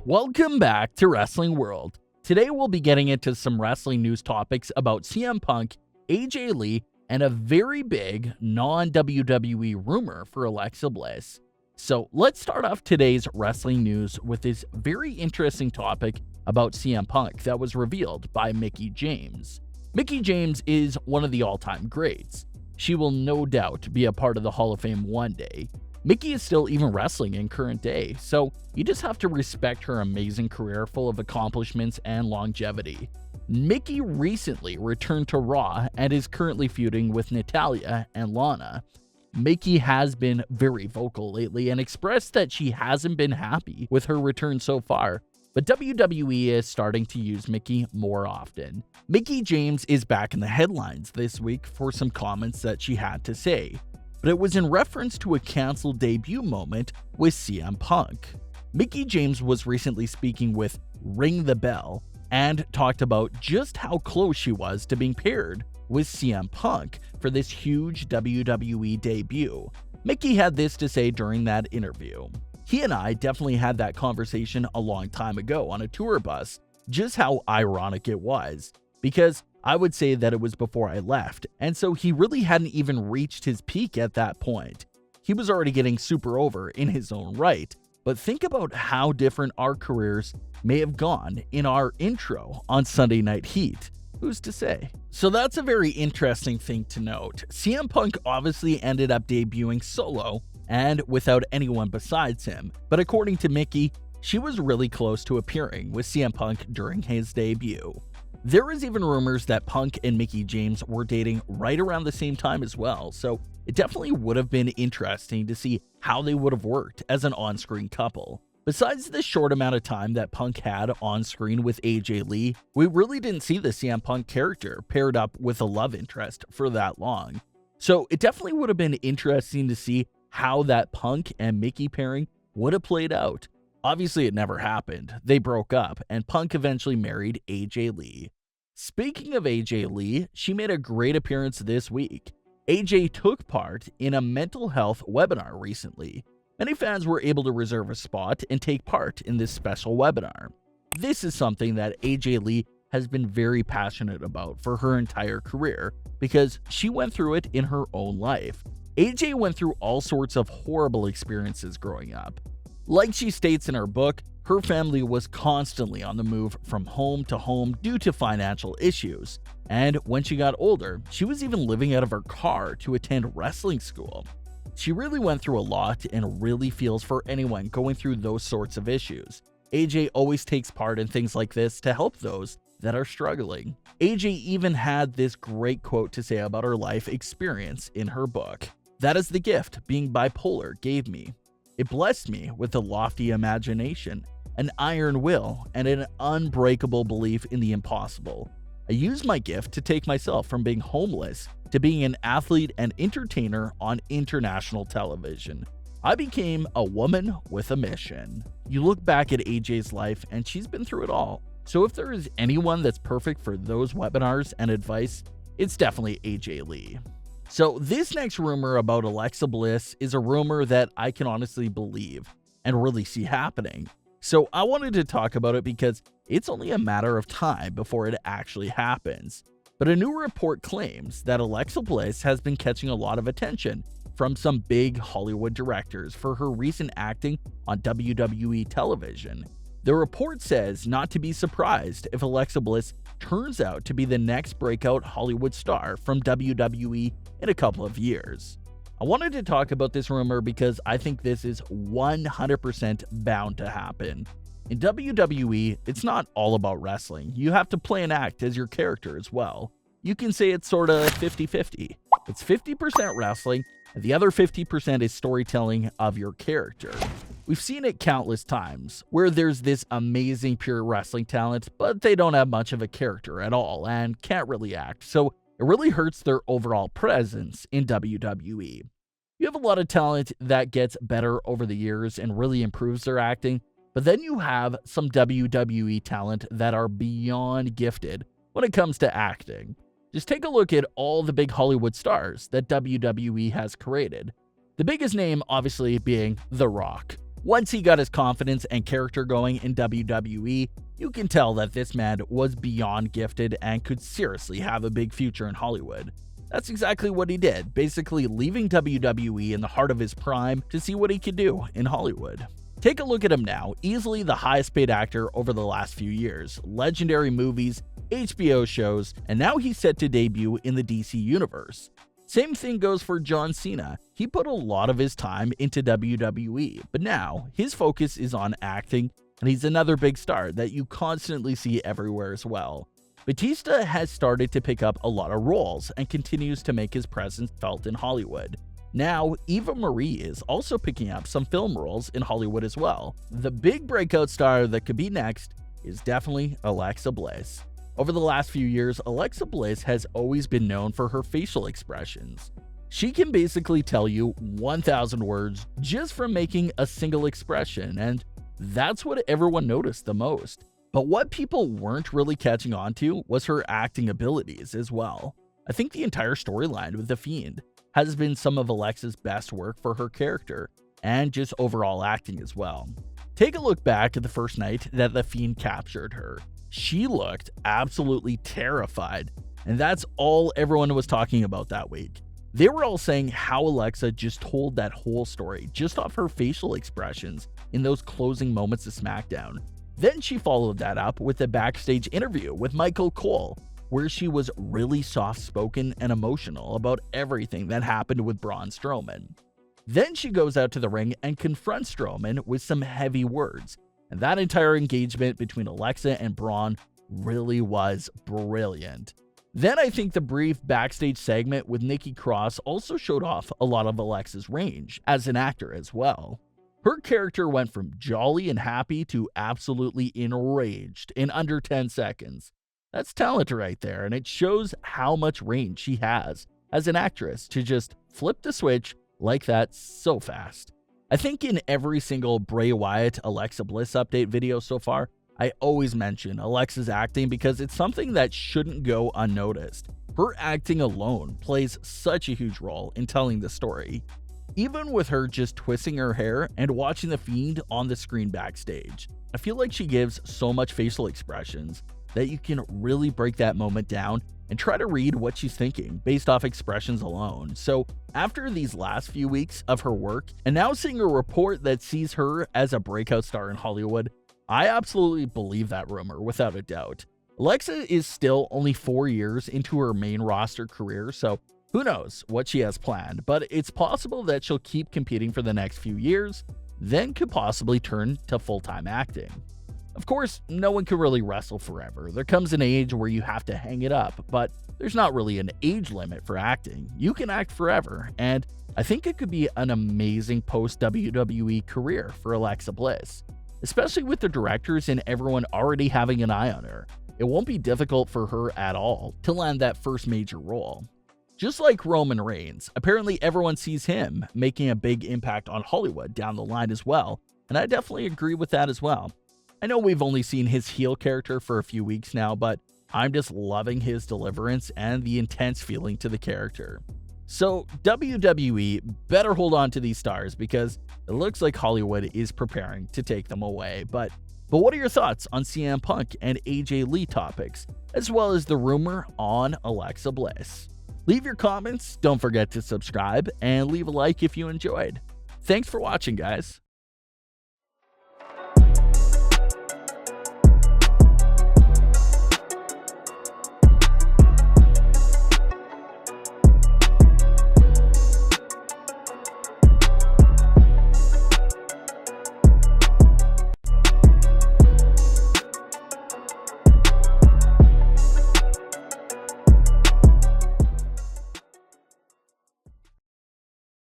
Welcome back to Wrestling World. Today we'll be getting into some wrestling news topics about CM Punk, AJ Lee, and a very big non-WWE rumor for Alexa Bliss. So let's start off today's wrestling news with this very interesting topic about CM Punk that was revealed by Mickie James. Mickie James is one of the all-time greats. She will no doubt be a part of the Hall of Fame one day. Mickie is still even wrestling in current day, so you just have to respect her amazing career full of accomplishments and longevity. Mickie recently returned to Raw and is currently feuding with Natalya and Lana. Mickie has been very vocal lately and expressed that she hasn't been happy with her return so far, but WWE is starting to use Mickie more often. Mickie James is back in the headlines this week for some comments that she had to say, but it was in reference to a canceled debut moment with CM Punk. Mickie James was recently speaking with Ring the Bell and talked about just how close she was to being paired with CM Punk for this huge WWE debut. Mickie had this to say during that interview. He and I definitely had that conversation a long time ago on a tour bus, just how ironic it was, because I would say that it was before I left, and so he really hadn't even reached his peak at that point. He was already getting super over in his own right, but think about how different our careers may have gone in our intro on Sunday Night Heat. Who's to say? So that's a very interesting thing to note. CM Punk obviously ended up debuting solo and without anyone besides him, but according to Mickie, she was really close to appearing with CM Punk during his debut. There is even rumors that Punk and Mickie James were dating right around the same time as well, so it definitely would have been interesting to see how they would have worked as an on-screen couple. Besides the short amount of time that Punk had on-screen with AJ Lee, we really didn't see the CM Punk character paired up with a love interest for that long. So it definitely would have been interesting to see how that Punk and Mickie pairing would have played out. Obviously, it never happened. They broke up, and Punk eventually married AJ Lee. Speaking of AJ Lee, she made a great appearance this week. AJ took part in a mental health webinar recently. Many fans were able to reserve a spot and take part in this special webinar. This is something that AJ Lee has been very passionate about for her entire career because she went through it in her own life. AJ went through all sorts of horrible experiences growing up. Like she states in her book, her family was constantly on the move from home to home due to financial issues, and when she got older, she was even living out of her car to attend wrestling school. She really went through a lot and really feels for anyone going through those sorts of issues. AJ always takes part in things like this to help those that are struggling. AJ even had this great quote to say about her life experience in her book. "That is the gift being bipolar gave me. It blessed me with a lofty imagination, an iron will, and an unbreakable belief in the impossible. I used my gift to take myself from being homeless to being an athlete and entertainer on international television. I became a woman with a mission." You look back at AJ's life and she's been through it all. So if there is anyone that's perfect for those webinars and advice, it's definitely AJ Lee. So this next rumor about Alexa Bliss is a rumor that I can honestly believe and really see happening. So I wanted to talk about it because it's only a matter of time before it actually happens. But a new report claims that Alexa Bliss has been catching a lot of attention from some big Hollywood directors for her recent acting on WWE television. The report says not to be surprised if Alexa Bliss turns out to be the next breakout Hollywood star from WWE in a couple of years. I wanted to talk about this rumor because I think this is 100% bound to happen. In WWE, it's not all about wrestling. You have to play and act as your character as well. You can say it's sort of 50-50. It's 50% wrestling, and the other 50% is storytelling of your character. We've seen it countless times, where there's this amazing pure wrestling talent, but they don't have much of a character at all and can't really act, so it really hurts their overall presence in WWE. You have a lot of talent that gets better over the years and really improves their acting, but then you have some WWE talent that are beyond gifted when it comes to acting. Just take a look at all the big Hollywood stars that WWE has created. The biggest name obviously being The Rock. Once he got his confidence and character going in WWE, you can tell that this man was beyond gifted and could seriously have a big future in Hollywood. That's exactly what he did, basically leaving WWE in the heart of his prime to see what he could do in Hollywood. Take a look at him now, easily the highest paid actor over the last few years, legendary movies, HBO shows, and now he's set to debut in the DC universe. Same thing goes for John Cena. He put a lot of his time into WWE, but now his focus is on acting, and he's another big star that you constantly see everywhere as well. Batista has started to pick up a lot of roles and continues to make his presence felt in Hollywood. Now, Eva Marie is also picking up some film roles in Hollywood as well. The big breakout star that could be next is definitely Alexa Bliss. Over the last few years, Alexa Bliss has always been known for her facial expressions. She can basically tell you 1,000 words just from making a single expression, and that's what everyone noticed the most. But what people weren't really catching on to was her acting abilities as well. I think the entire storyline with The Fiend has been some of Alexa's best work for her character, and just overall acting as well. Take a look back at the first night that The Fiend captured her. She looked absolutely terrified, and that's all everyone was talking about that week. They were all saying how Alexa just told that whole story just off her facial expressions in those closing moments of Smackdown. Then she followed that up with a backstage interview with Michael Cole, where she was really soft-spoken and emotional about everything that happened with Braun Strowman. Then she goes out to the ring and confronts Strowman with some heavy words, and that entire engagement between Alexa and Braun really was brilliant. Then I think the brief backstage segment with Nikki Cross also showed off a lot of Alexa's range as an actor as well. Her character went from jolly and happy to absolutely enraged in under 10 seconds. That's talent right there, and it shows how much range she has as an actress to just flip the switch like that so fast. I think in every single Bray Wyatt Alexa Bliss update video so far, I always mention Alexa's acting because it's something that shouldn't go unnoticed. Her acting alone plays such a huge role in telling the story. Even with her just twisting her hair and watching The Fiend on the screen backstage, I feel like she gives so much facial expressions that you can really break that moment down and try to read what she's thinking based off expressions alone. So after these last few weeks of her work, and now seeing a report that sees her as a breakout star in Hollywood, I absolutely believe that rumor without a doubt. Alexa is still only 4 years into her main roster career, so who knows what she has planned, but it's possible that she'll keep competing for the next few years, then could possibly turn to full-time acting. Of course, no one can really wrestle forever. There comes an age where you have to hang it up, but there's not really an age limit for acting. You can act forever, and I think it could be an amazing post-WWE career for Alexa Bliss, especially with the directors and everyone already having an eye on her. It won't be difficult for her at all to land that first major role. Just like Roman Reigns, apparently everyone sees him making a big impact on Hollywood down the line as well, and I definitely agree with that as well. I know we've only seen his heel character for a few weeks now, but I'm just loving his deliverance and the intense feeling to the character. So WWE better hold on to these stars because it looks like Hollywood is preparing to take them away. But what are your thoughts on CM Punk and AJ Lee topics, as well as the rumor on Alexa Bliss? Leave your comments, don't forget to subscribe, and leave a like if you enjoyed. Thanks for watching, guys.